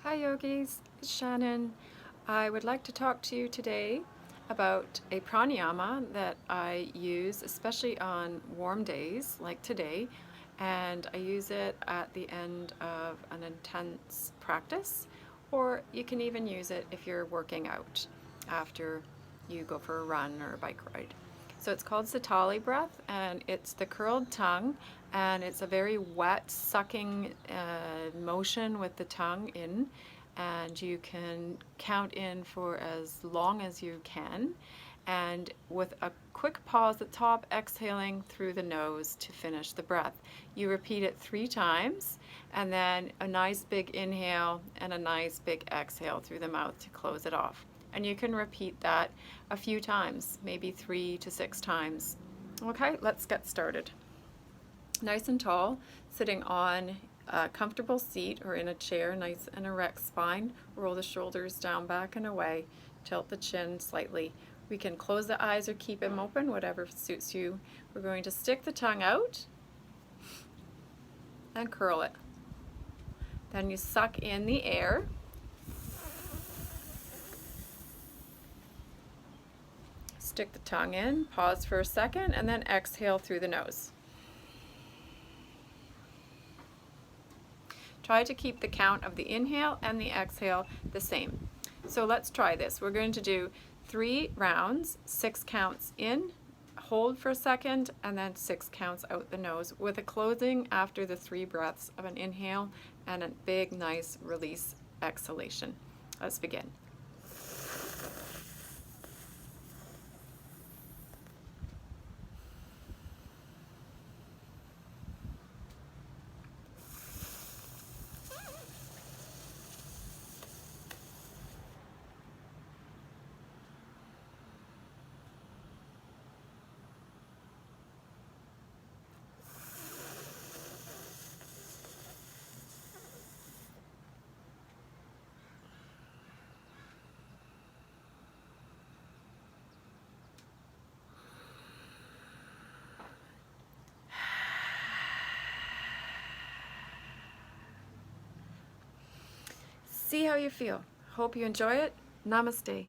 Hi yogis, it's Shannon. I would like to talk to you today about a pranayama that I use especially on warm days like today, and I use it at the end of an intense practice, or you can even use it if you're working out after you go for a run or a bike ride. So it's called Sitali breath, and it's the curled tongue, and it's a very wet sucking motion with the tongue in, and you can count in for as long as you can, and with a quick pause at the top, exhaling through the nose to finish the breath. You repeat it 3 times, and then a nice big inhale and a nice big exhale through the mouth to close it off. And you can repeat that a few times, maybe 3 to 6 times. Okay, let's get started. Nice and tall, sitting on a comfortable seat or in a chair, nice and erect spine. Roll the shoulders down, back and away. Tilt the chin slightly. We can close the eyes or keep them open, whatever suits you. We're going to stick the tongue out and curl it. Then you suck in the air. Stick the tongue in, pause for a second, and then exhale through the nose. Try to keep the count of the inhale and the exhale the same. So let's try this. We're going to do 3 rounds, 6 counts in, hold for a second, and then 6 counts out the nose with a closing after the 3 breaths of an inhale and a big, nice release exhalation. Let's begin. See how you feel. Hope you enjoy it. Namaste.